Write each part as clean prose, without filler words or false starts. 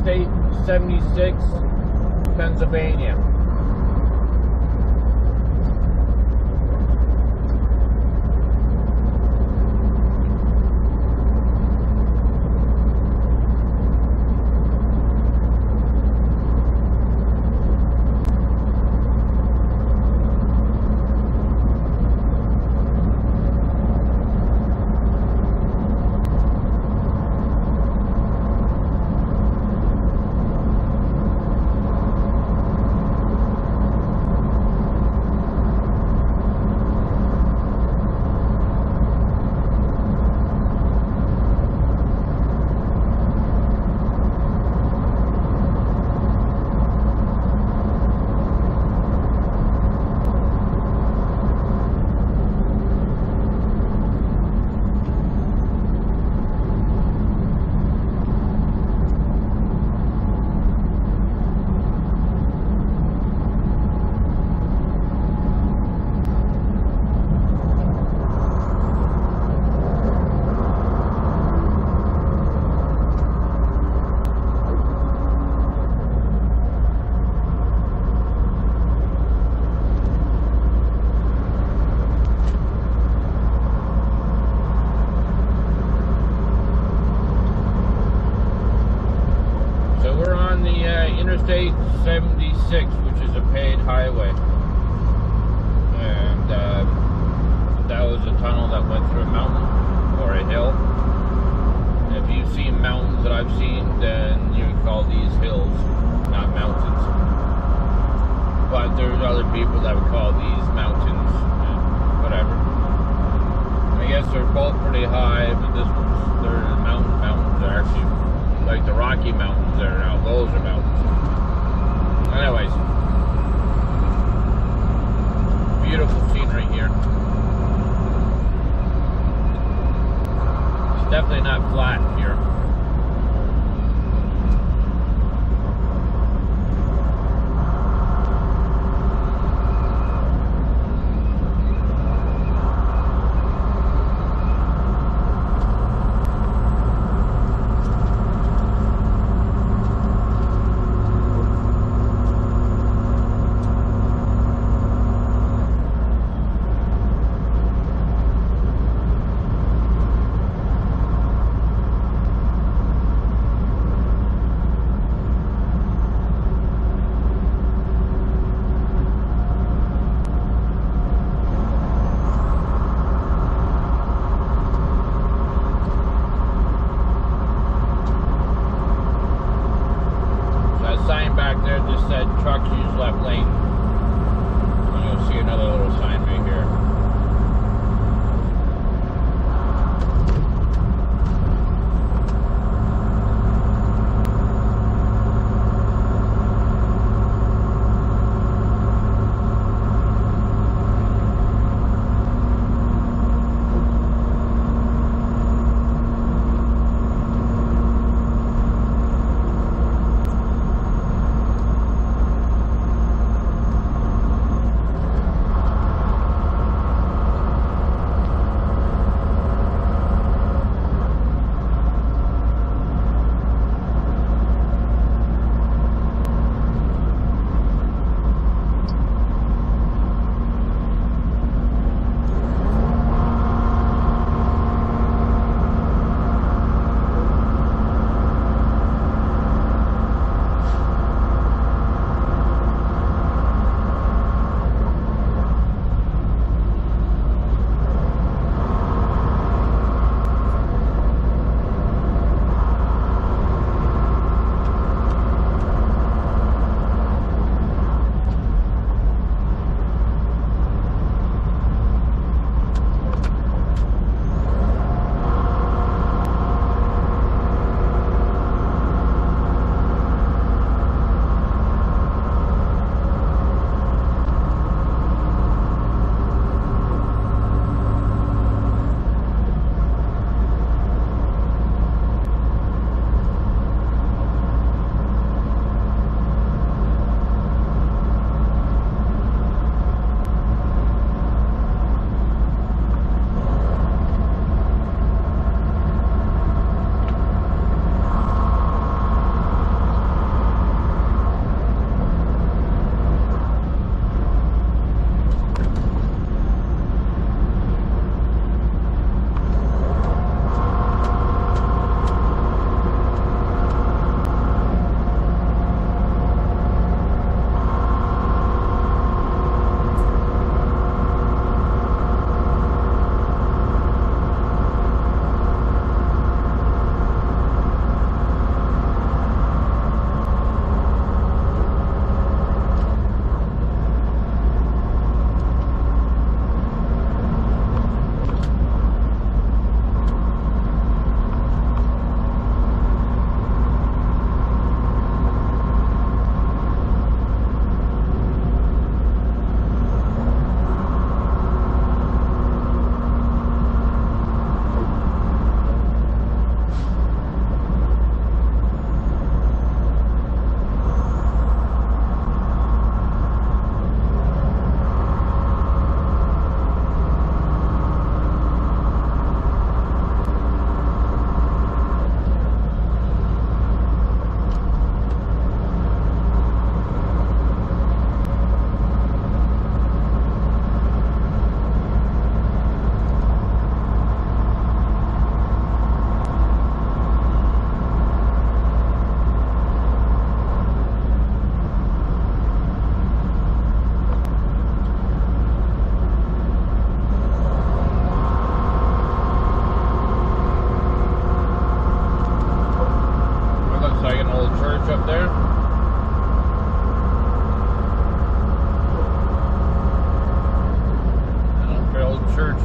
Interstate 76, Pennsylvania. Interstate 76, which is a paid highway, and that was a tunnel that went through a mountain or a hill. If you've seen mountains that I've seen, then you would call these hills, not mountains. But there's other people that would call these mountains, whatever. I guess they're both pretty high, but this one's, they're mountains are actually like the Rocky Mountains there now. Those are mountains. Anyways, beautiful scenery here. It's definitely not flat here.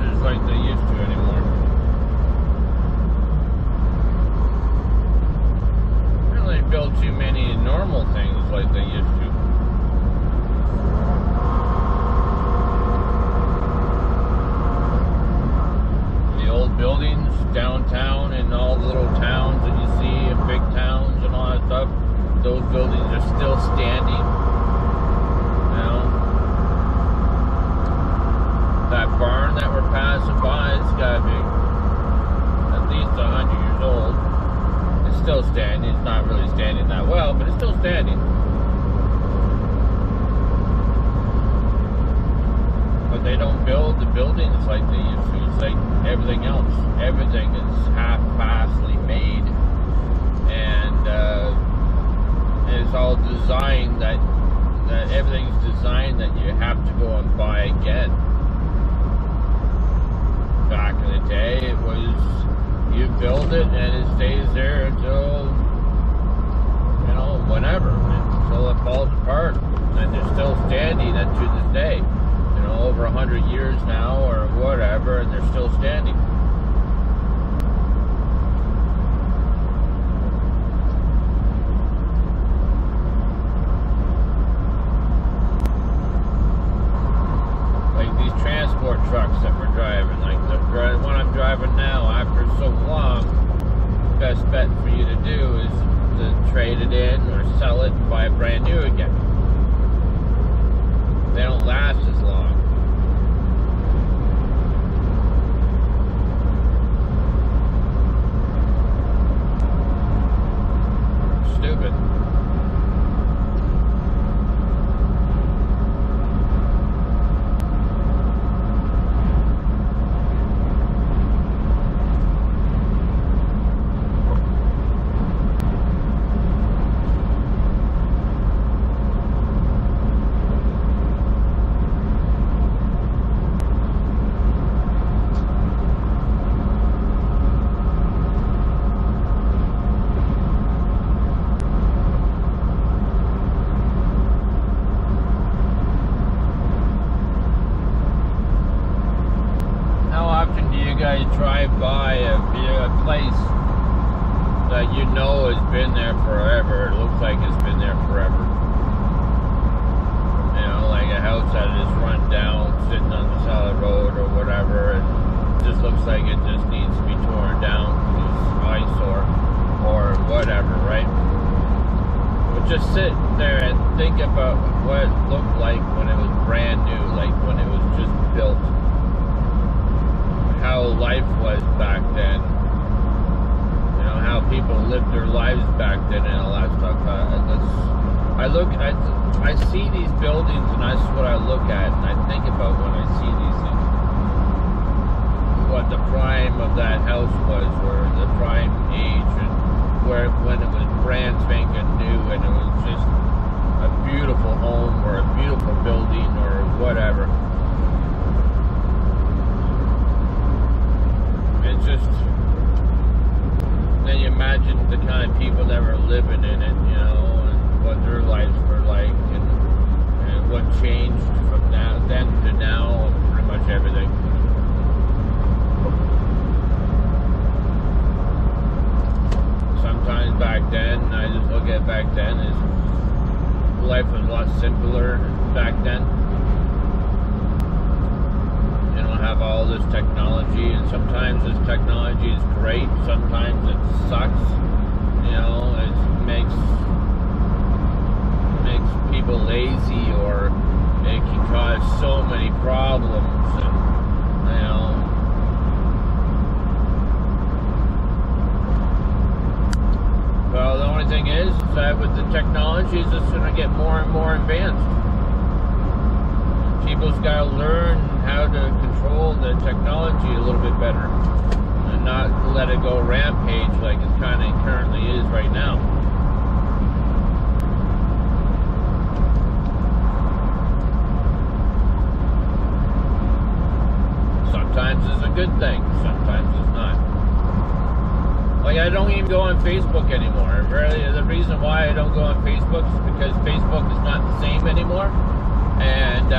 houses like they used to anymore. They don't really build too many normal things like they used to. The old buildings downtown and all the little towns that you see in big towns and all that stuff, those buildings are still standing. You know, that barn that we're passing by, it's got to be at least 100 years old. It's still standing. It's not really standing that well, but it's still standing. But they don't build the buildings like they used to. It's like everything else. Everything is half-assly made, and it's all designed that everything's designed that you have to go and buy again. Back in the day, it was you build it and it stays there until, you know, whenever, until it falls apart, and they're still standing to this day. You know, over 100 years now or whatever, and they're still standing. Like these transport trucks that we're driving, like the one I'm driving now, after so long, the best bet for you to do is to trade it in or sell it and buy a brand new again. They don't last as long. Stupid. Drive by a place that you know has been there forever. It looks like it's been there forever. You know, like a house that is run down, sitting on the side of the road or whatever, and it just looks like it just needs to be torn down because it's ice or whatever, right? But just sit there and think about what it looked like when it was brand new, like when it was just built. How life was back then, you know, how people lived their lives back then and all that stuff. I see these buildings and that's what I look at and I think about when I see these things. What the prime of that house was, or the prime age, and when it was brand spanking new and it was just a beautiful home or a beautiful building or whatever. It's just, then you imagine the kind of people that were living in it, you know, and what their lives were like, and what changed from then to now, pretty much everything. Sometimes back then, I just look at back then, life was a lot simpler back then. You don't have all this technology, and sometimes this technology is great, sometimes it sucks. You know, it makes people lazy, or it can cause so many problems, and you know. Well, the only thing is that with the technology, it's just going to get more and more advanced. People's got to learn how to control the technology a little bit better and not let it go rampage like it kind of currently is right now. Sometimes it's a good thing, sometimes it's not. Like, I don't even go on Facebook anymore. Really, the reason why I don't go on Facebook is because Facebook is not the same anymore. And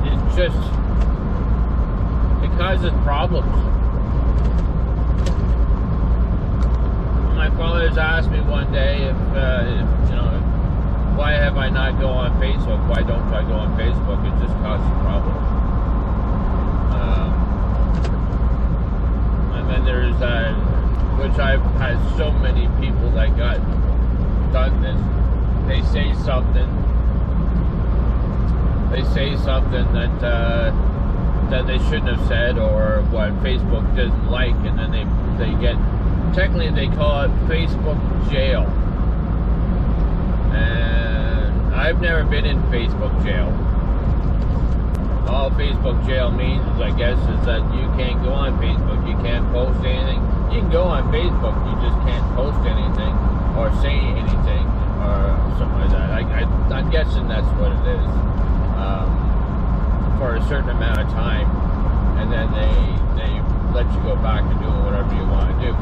it's just, causes problems. My father's asked me one day if you know, why have I not go on Facebook? Why don't I go on Facebook? It just causes problems. And then there's which I've had so many people that got done this. They say something that they shouldn't have said, or what Facebook doesn't like, and then they get, technically they call it Facebook jail. And I've never been in Facebook jail. All Facebook jail means, I guess, is that you can't go on Facebook, you can't post anything. You can go on Facebook, you just can't post anything or say anything or something like that. I'm guessing that's what it is, for a certain amount of time, and then they let you go back to doing whatever you want to do.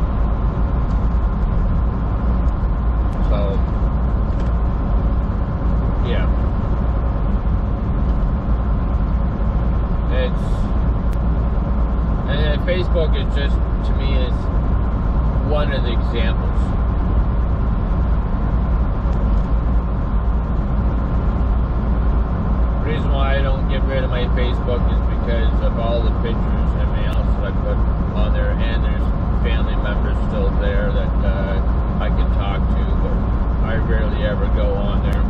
So, yeah. And Facebook is just, to me, is one of the examples. The reason why I don't get rid of my Facebook is because of all the pictures and everything else that I put on there, and there's family members still there that I can talk to, but I rarely ever go on there.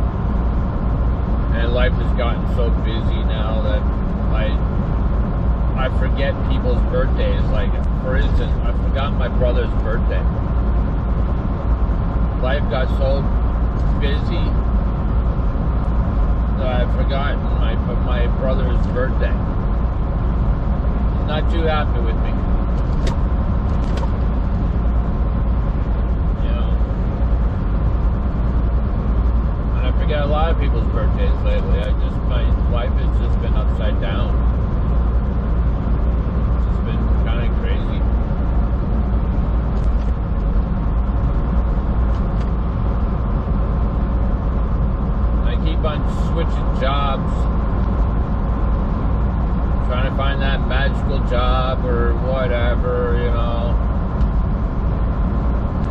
And life has gotten so busy now that I forget people's birthdays. Like, for instance, I forgot my brother's birthday. Life got so busy that I've forgotten my brother's birthday. He's not too happy with me. You know? And I forget a lot of people's birthdays lately. My life has just been upside down. Kind of crazy. I keep on switching jobs, trying to find that magical job or whatever, you know.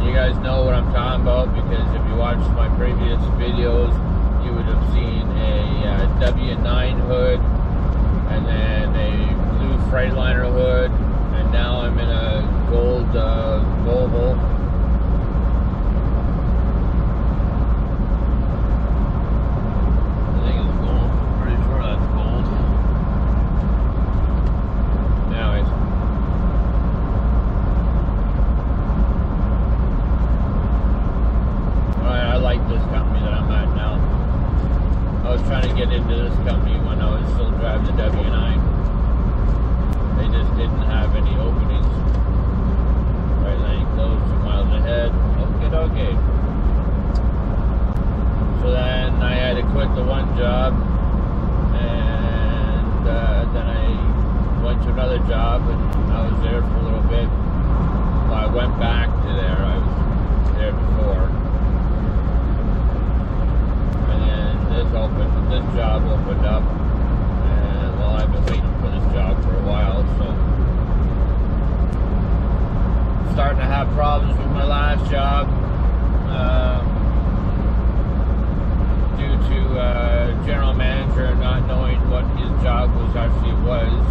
You guys know what I'm talking about, because if you watched my previous videos, you would have seen a W9 hood, and then a blue Freightliner hood. And now I'm in a gold Volvo. I think it's gold. I'm pretty sure that's gold. Anyways. I like this company that I'm at now. I was trying to get into this company when I was still driving the W9. They just didn't have any openings. Right, they closed 2 miles ahead. Okay. So then I had to quit the one job, and then I went to another job, and I was there for a little bit. Well, I went back to there. I was there before, and then this job opened up. Well, I've been waiting for this job for a while, so starting to have problems with my last job due to general manager not knowing what his job actually was.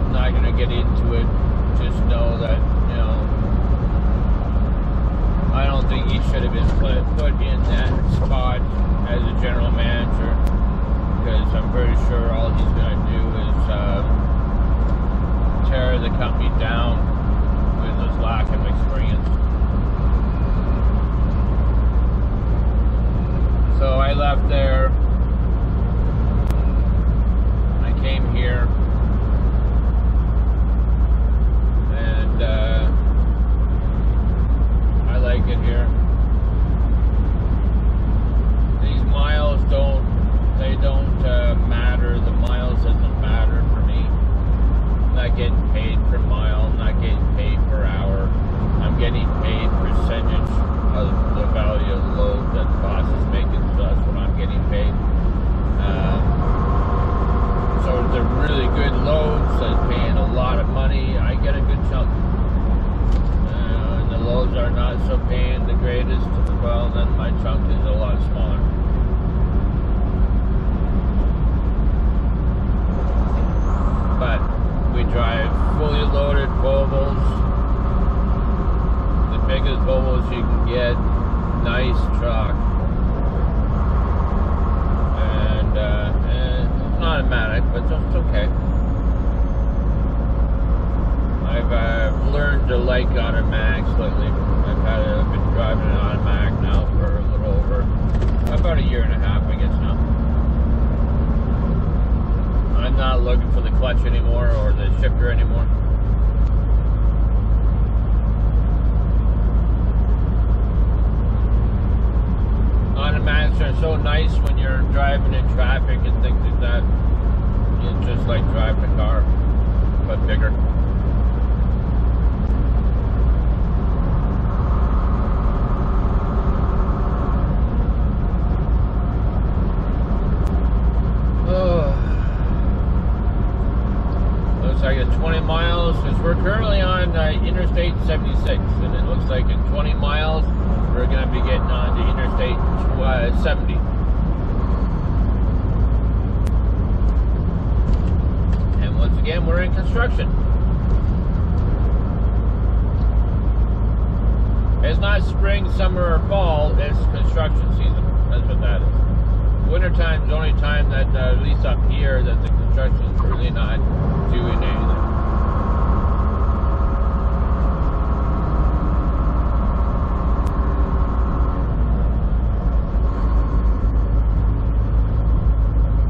I'm not going to get into it. Just know that, you know, I don't think he should have been put in that spot as a general manager, because I'm pretty sure all he's going to do is tear the company down with his lack of experience. So I left there. I came here, and I like it here. These miles don't matter. The miles doesn't matter for me. I'm not getting paid per mile. I'm not getting paid per hour. I'm getting paid percentage of the value of the load that the boss is making. So that's what I'm getting paid. really good loads, like paying a lot of money, I get a good chunk. And the loads are not so paying the greatest, well, then my chunk is a lot smaller. But we drive fully loaded Volvos, the biggest Volvos you can get, nice truck. And it's not automatic, but it's okay. I've learned to like automatics lately. I've been driving an automatic now for a little over about a year and a half, I guess now. I'm not looking for the clutch anymore or the shifter anymore. Automatics are so nice when you're driving in traffic and things like that. It's just like driving a car, but bigger. Like at 20 miles, because we're currently on Interstate 76, and it looks like in 20 miles we're going to be getting on to Interstate 70. And once again, we're in construction. It's not spring, summer, or fall, it's construction season. That's what that is. Wintertime is the only time that, at least up here, that the construction is really not doing anything.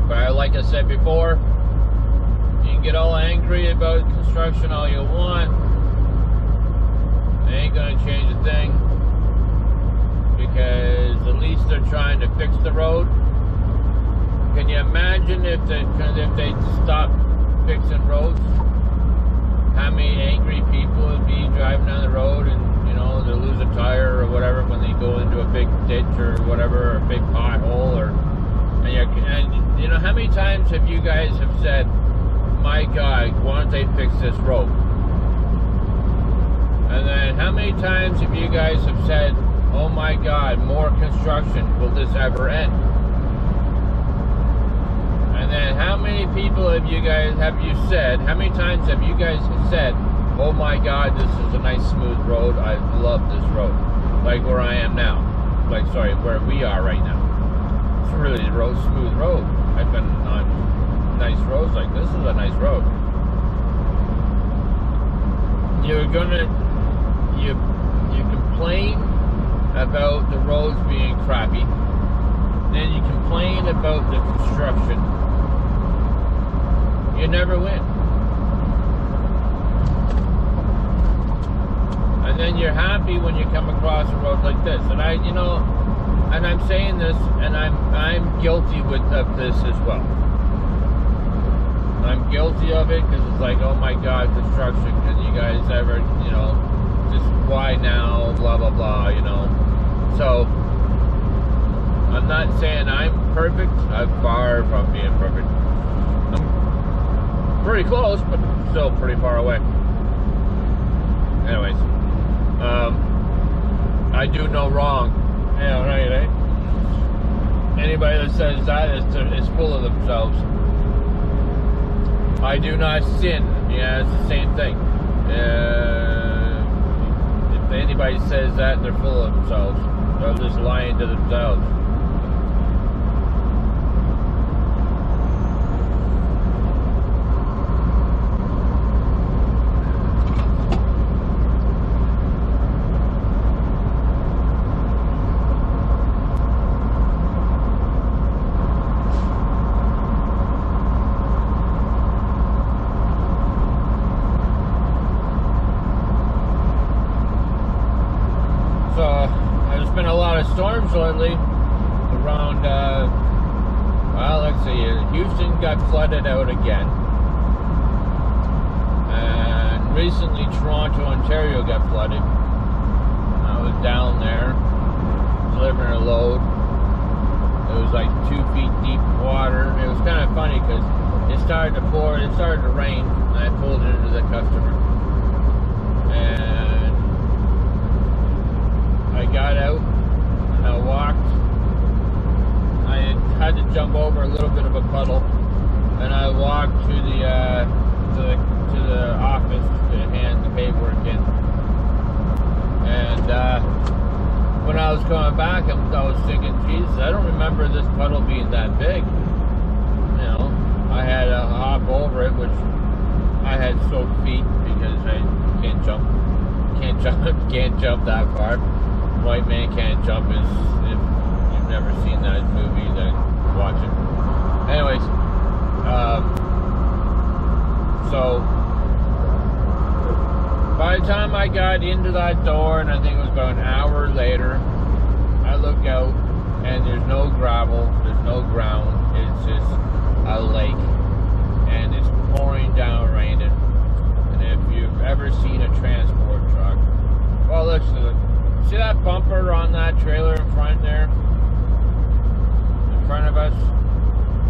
But like I said before, you can get all angry about construction all you want. It ain't gonna change a thing, because at least they're trying to fix the road. Can you imagine if they stopped fixing roads? How many angry people would be driving down the road and, you know, they lose a tire or whatever when they go into a big ditch or whatever, or a big pothole, and you know, how many times have you guys have said, my God, why don't they fix this road? And then how many times have you guys have said, oh my God, more construction, will this ever end? And then how many people have you said, how many times have you guys said, oh my God, this is a nice smooth road, I love this road. Like where I am now. Like, sorry, where we are right now. It's really a smooth road. I've been on nice roads like this. Is a nice road. You complain about the roads being crappy. Then you complain about the construction. You never win. And then you're happy when you come across a road like this. And I'm saying this, and I'm guilty of this as well. I'm guilty of it because it's like, oh my God, construction. Can you guys ever, just why now? Blah blah blah. So I'm not saying I'm perfect. I'm far from being perfect. I'm pretty close, but still pretty far away. Anyways, I do no wrong. Yeah, right, eh? Anybody that says that is full of themselves. I do not sin. Yeah, it's the same thing. If anybody says that, they're full of themselves. They're just lying to themselves. Storms lately around, well, let's see, Houston got flooded out again, and recently Toronto, Ontario got flooded. I was down there delivering a load. It was like 2 feet deep water. It was kind of funny because it's started to pour, it started to rain, and I pulled it into the customer. And I got out, and I walked. I had to jump over a little bit of a puddle, and I walked to the office to hand the paperwork in. And when I was coming back, I was thinking, Jesus, I don't remember this puddle being that big. You know, I had to hop over it, which I had soaked feet because I can't jump that far. White man can't jump is, if you've never seen that movie, then watch it. Anyways, so by the time I got into that door, and I think it was about an hour later, I look out and there's no gravel, there's no ground, it's just a lake, and it's pouring down raining. And if you've ever seen a transport truck, well, listen, see that bumper on that trailer in front there, in front of us?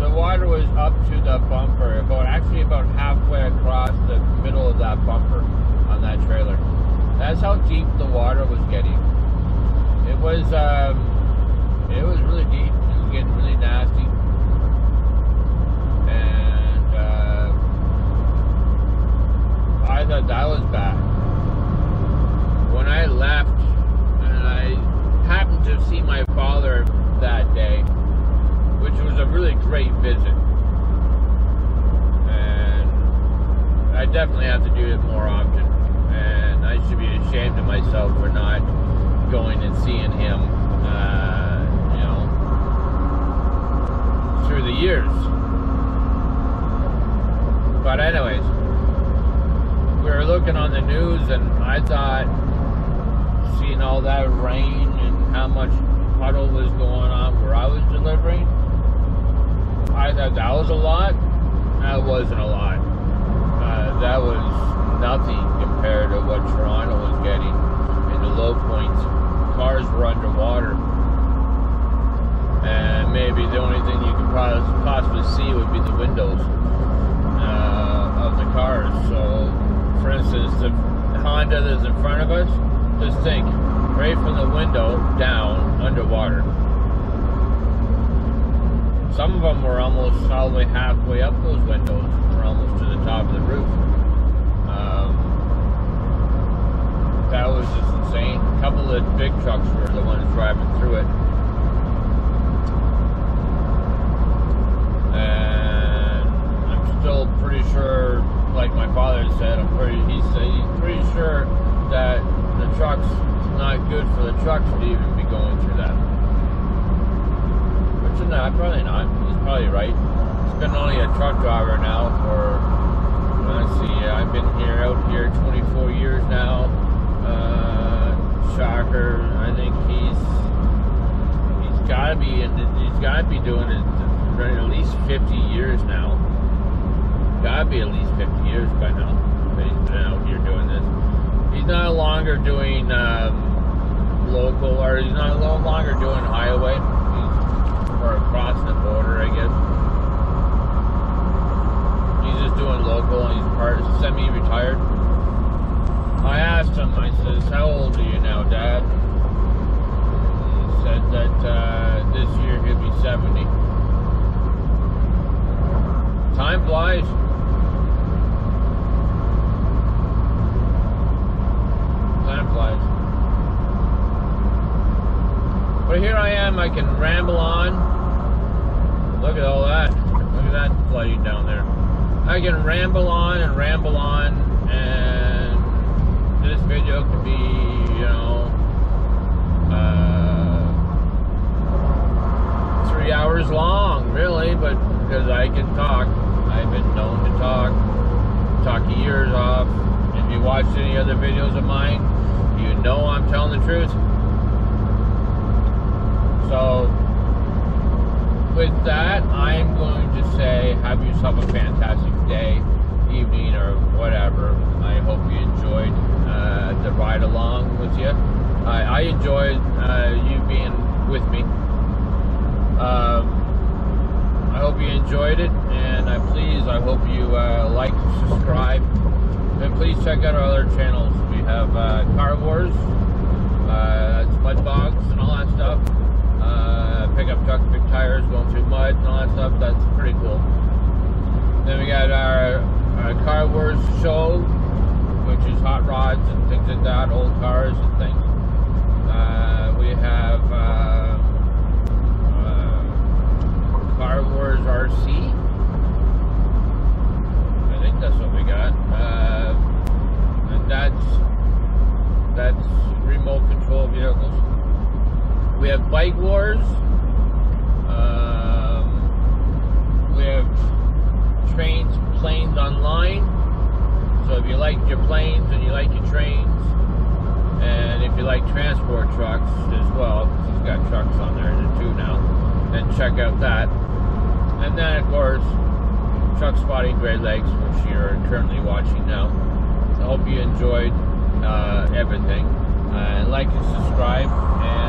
The water was up to the bumper, actually about halfway across the middle of that bumper on that trailer. That's how deep the water was getting. It was really deep. It was getting really nasty. And I thought that was bad. When I left, and I happened to see my father that day, which was a really great visit. And I definitely have to do it more often. And I should be ashamed of myself for not going and seeing him, you know, through the years. But anyways, we were looking on the news, and I thought, seeing all that rain and how much puddle was going on where I was delivering, I thought that was a lot. That wasn't a lot. That was nothing compared to what Toronto was getting in the low points. Cars were underwater, and maybe the only thing you could possibly see would be the windows of the cars. So, for instance, the Honda that's in front of us, just think, right from the window down, underwater. Some of them were almost all the way halfway up those windows, or almost to the top of the roof. That was just insane. A couple of the big trucks were the ones driving through it. And I'm still pretty sure, like my father said, he's pretty sure that the trucks, it's not good for the trucks to even be going through that. Which is not, probably not. He's probably right. It's been only a truck driver now for, let's see, I've been out here 24 years now. Shocker. I think he's gotta be doing it at least 50 years now. Gotta be at least 50 years by now. But he's been out here doing this. He's no longer doing local, or he's no longer doing highway. Or crossing the border, I guess. He's just doing local, and he's semi-retired. I asked him, I says, how old are you now, Dad? He said that this year he'll be 70. Time flies. Time flies. But here I am, I can ramble on. Look at all that. Look at that flooding down there. I can ramble on, and this video could be, you know, 3 hours long, really, but because I can talk. I've been known to talk your ears off. If you watched any other videos of mine, you know I'm telling the truth. So, with that, I'm going to say, have yourself a fantastic day, evening, or whatever. I hope you enjoyed the ride along with you. I enjoyed you being with me. I hope you enjoyed it, and I hope you like, subscribe, and please check out our other channels. We have Car Wars, mud bogs and all that stuff, pickup truck, big tires, going through mud and all that stuff. That's pretty cool. Then we got our Car Wars show, which is hot rods and things like that, old cars and things. We have Car Wars RC. I think that's what we got. And that's remote control vehicles. We have Bike Wars. We have Trains, Planes Online. So if you like your planes and you like your trains, and if you like transport trucks as well, he's got trucks on there too now, then check out that. And then of course, Truck Spotting Great Lakes, which you're currently watching now. I hope you enjoyed everything. Like and subscribe, and